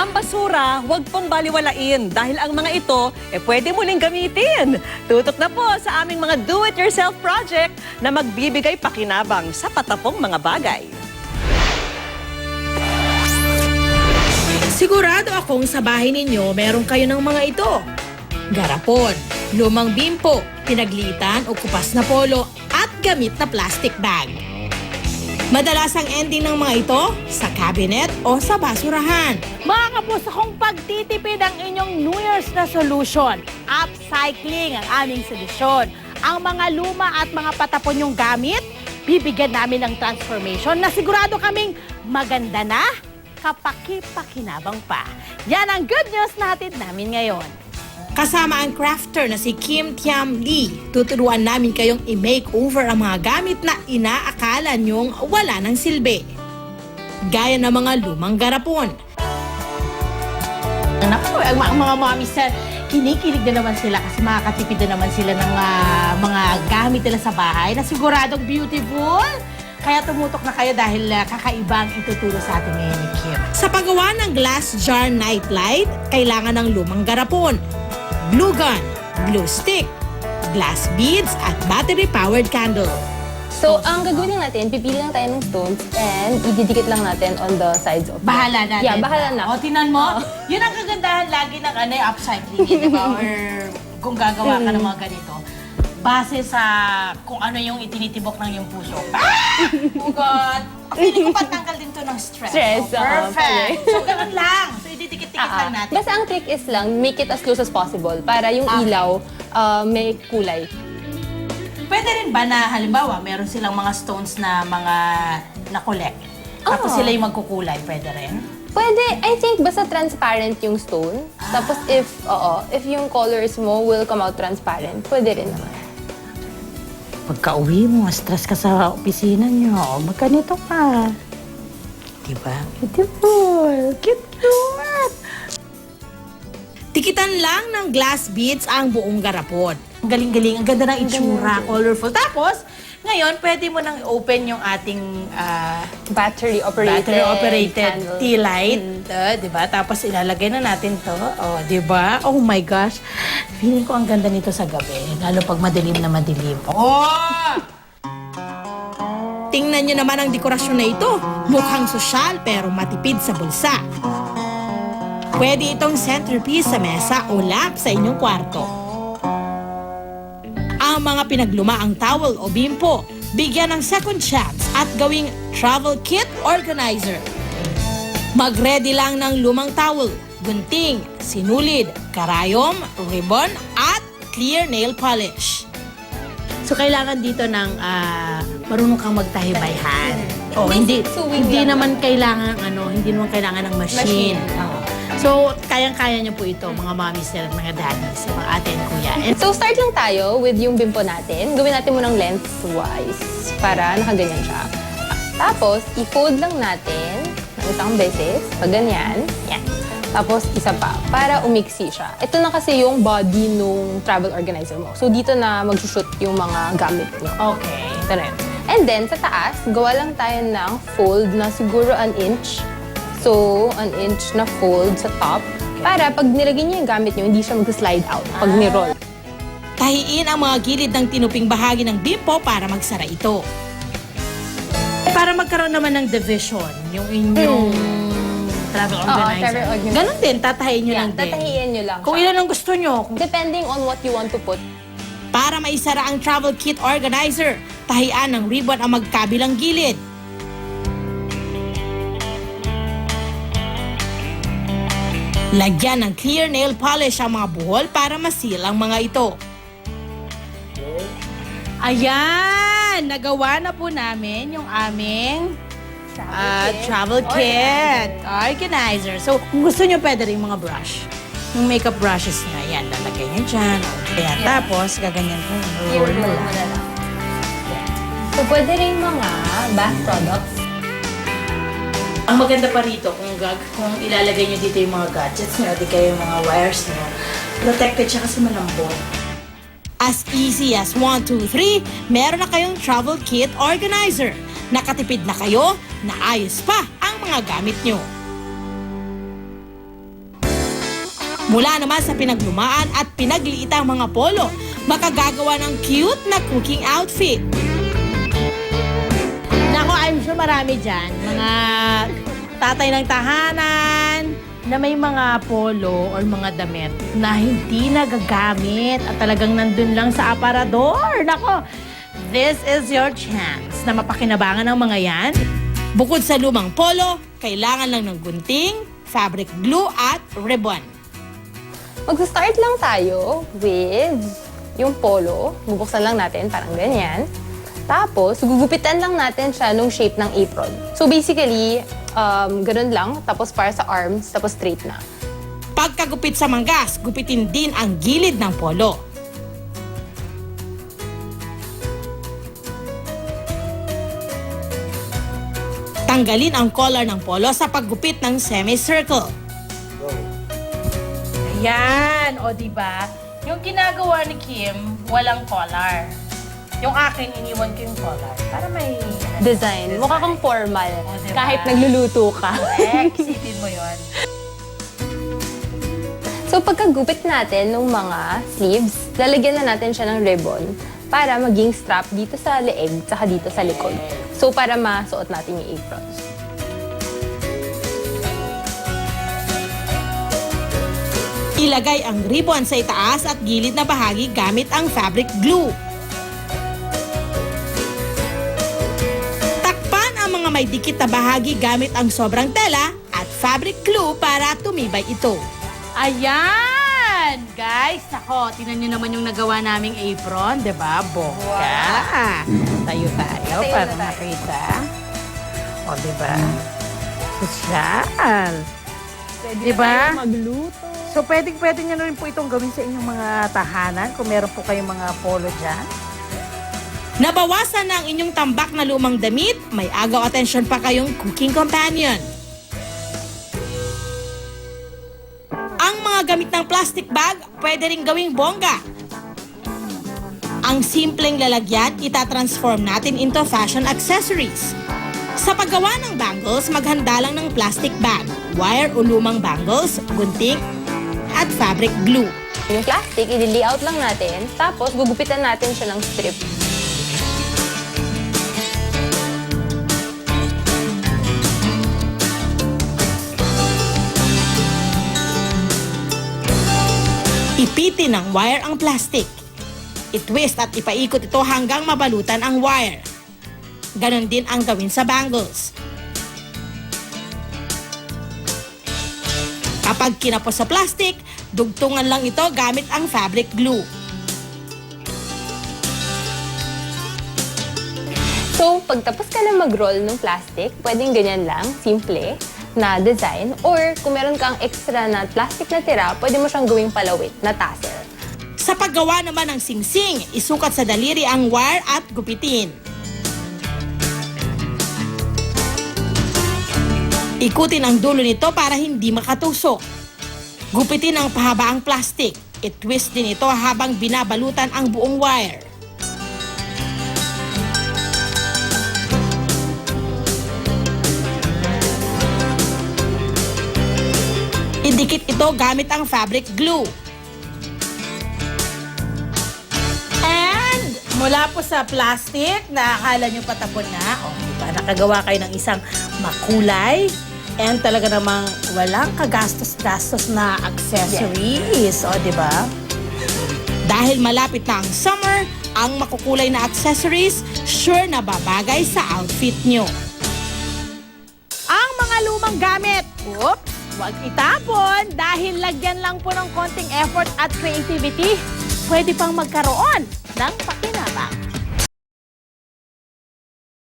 Ang basura, huwag pong baliwalain dahil ang mga ito, pwede muling gamitin. Tutok na po sa aming mga do-it-yourself project na magbibigay pakinabang sa patapong mga bagay. Sigurado akong sa bahay ninyo meron kayo ng mga ito. Garapon, lumang bimpo, pinaglitan o kupas na polo at gamit na plastic bag. Madalas ang ending ng mga ito sa cabinet o sa basurahan. Mga kapuso, kung pagtitipid ang inyong New Year's resolution, upcycling ang aming solusyon. Ang mga luma at mga patapon yung gamit, bibigyan namin ng transformation na sigurado kaming maganda na, kapaki-pakinabang pa. Yan ang good news natin namin ngayon. Kasama ang crafter na si Kim Tiam Lee, tuturuan namin kayong i-makeover ang mga gamit na inaakala nyong wala ng silbi. Gaya ng mga lumang garapon. Naku, ang mga mommies, kinikilig na naman sila kasi makakatipid na naman sila ng mga gamit nila sa bahay na siguradong beautiful. Kaya tumutok na kayo dahil kakaiba ang ituturo sa atin ngayon ni Kim. Sa paggawa ng glass jar nightlight, kailangan ng lumang garapon, glue gun, glue stick, glass beads at battery-powered candle. So, ang gagawin lang natin, pipili lang tayo ng stones and ididikit lang natin on the sides of it. Bahala natin. Yeah, bahala na. O, tinan mo, yun ang kagandahan lagi ng upcycling, di ba? Or kung gagawa ka ng mga ganito. Base sa kung ano yung itinitibok ng yung puso. Oh God! Feeling ko patanggal din to ng stress. Stress, Oh, perfect. correct. So, ganun lang. So, ididikit-dikit lang natin. Basta ang trick is lang, make it as close as possible para yung ilaw may kulay. Pwede rin ba na halimbawa, meron silang mga stones na mga na-collect? Tapos Oo. sila yung magkukulay. Pwede rin? Pwede, I think basta transparent yung stone. Tapos if yung colors mo will come out transparent, pwede rin naman. Pagka-uwi mo, stress ka sa opisina nyo, magkanito ka. Diba? Beautiful! Cute! Tikitan lang ng glass beads ang buong garapon. Ang galing-galing. Ang ganda ng itsura. Colorful. Tapos, ngayon, pwede mo nang open yung ating Battery-operated candle. tea light. Diba? Tapos, ilalagay na natin to. Oh, diba? Oh my gosh. Feeling ko ang ganda nito sa gabi. Lalo pag madilim na madilim. Oh! Tingnan nyo naman ang dekorasyon na ito. Mukhang sosyal pero matipid sa bulsa. Pwede itong centerpiece sa mesa o lamp sa inyong kwarto. Ang mga pinaglumaang towel o bimpo, bigyan ng second chance at gawing travel kit organizer. Mag-ready lang ng lumang towel, gunting, sinulid, karayom, ribbon, at clear nail polish. So, kailangan dito ng marunong kang magtahibayhan. Oh, hindi Suwing hindi lang. naman kailangan hindi naman kailangan ng machine. Oo. So, kayang-kaya niyo po ito, mga mommies and mga daddies, mga ate and kuya. And So, start lang tayo with yung bimpo natin. Gawin natin munang lengthwise para nakaganyan siya. Tapos, i-fold lang natin ng isang beses, pag ganyan. Yan. Tapos, isa pa, para umiksi siya. Ito na kasi yung body nung travel organizer mo. So, dito na mag-shoot yung mga gamit nyo. okay. Ito na yun. And then, sa taas, gawa lang tayo ng fold na siguro 1 inch. So, 1 inch na fold sa top. Para pag nilagay niyo yung gamit niyo, hindi siya mag-slide out pag ni-roll. Tahiin ang mga gilid ng tinuping bahagi ng bimpo para magsara ito. Para magkaroon naman ng division, yung inyong travel organizer. travel organizer. Ganon din, tatahiin nyo Yeah, lang din. tatahiin nyo lang Kung siya. ilan ang gusto nyo. Depending on what you want to put. Para maisara ang travel kit organizer, tahian ng ribbon ang magkabilang gilid. Lagyan ng clear nail polish ang mga buhol para masil ang mga ito. Ayan! Nagawa na po namin yung aming travel kit. Organizer. So, kung gusto nyo, pwede rin mga brush. Yung makeup brushes na yan, lalagay nyo dyan. Ayan, tapos, gaganyan po. Roll mo lang. So, pwede rin mga bath products. Ang maganda pa rito, kung ilalagay nyo dito yung mga gadgets nyo, di kayo yung mga wires nyo, protected siya kasi malambot. As easy as 1, 2, 3, meron na kayong travel kit organizer. Nakatipid na kayo, naayos pa ang mga gamit nyo. Mula naman sa pinaglumaan at pinagliitang mga polo, makagagawa ng cute na cooking outfit. Nako, I'm sure marami dyan. Mga tatay ng tahanan na may mga polo or mga damit na hindi nagagamit at talagang nandun lang sa aparador. Nako, this is your chance na mapakinabangan ng mga yan. Bukod sa lumang polo, kailangan lang ng gunting, fabric glue at ribbon. Mag-start lang tayo with yung polo. Bubuksan lang natin, parang ganyan. Tapos, gugupitan lang natin siya nung shape ng apron. So basically, ganun lang. Tapos para sa arms, tapos straight na. Pagkagupit sa manggas, gupitin din ang gilid ng polo. Tanggalin ang collar ng polo sa paggupit ng semicircle. Ayan, o diba? Yung ginagawa ni Kim, walang collar. Yung akin, iniwan ko yung collar. Para may... Design. Mukha kang formal. O, diba? Kahit nagluluto ka. Isipin mo yon. So pagkagupit natin ng mga sleeves, lalagyan na natin siya ng ribbon para maging strap dito sa leeg tsaka dito sa likod. So para masuot natin yung aprons. Ilagay ang ribbon sa itaas at gilid na bahagi gamit ang fabric glue. Takpan ang mga may dikit na bahagi gamit ang sobrang tela at fabric glue para tumibay ito. Ayan! Guys, nako, tinan nyo naman yung nagawa naming apron, di ba? Bongga! Tayo tayo para makita. O, di ba? Sosyal! Di ba? Magluto. So, pwede nyo na rin po itong gawin sa inyong mga tahanan kung meron po kayong mga polo dyan. Nabawasan na ang inyong tambak na lumang damit, may agaw atensyon pa kayong cooking companion. Ang mga gamit ng plastic bag, pwede rin gawing bongga. Ang simpleng lalagyan, itatransform natin into fashion accessories. Sa paggawa ng bangles, maghanda lang ng plastic bag, wire o lumang bangles, gunting, at fabric glue. Yung plastic, i-layout lang natin, tapos gugupitan natin siya ng strip. Ipitin ng wire ang plastic. I-twist at ipaikot ito hanggang mabalutan ang wire. Ganon din ang gawin sa bangles. Kapag kinapos sa plastic, dugtungan lang ito gamit ang fabric glue. So, pagtapos ka na mag-roll ng plastic, pwedeng ganyan lang, simple, na design. Or kung meron kang extra na plastic na tira, pwede mo siyang gawing palawit na tassel. Sa paggawa naman ng singsing, isukat sa daliri ang wire at gupitin. Ikutin ang dulo nito para hindi makatusok. Gupitin ang pahabaang plastic. I-twist din ito habang binabalutan ang buong wire. Idikit ito gamit ang fabric glue. And mula po sa plastic na akala nyo patapon na, o diba, nakagawa kayo ng isang makulay and talaga namang walang kagastos-gastos na accessories. O, diba? Dahil malapit na ang summer, ang makukulay na accessories sure na babagay sa outfit nyo. Ang mga lumang gamit, oops, huwag itapon dahil lagyan lang po ng konting effort at creativity, pwede pang magkaroon ng pakinabang.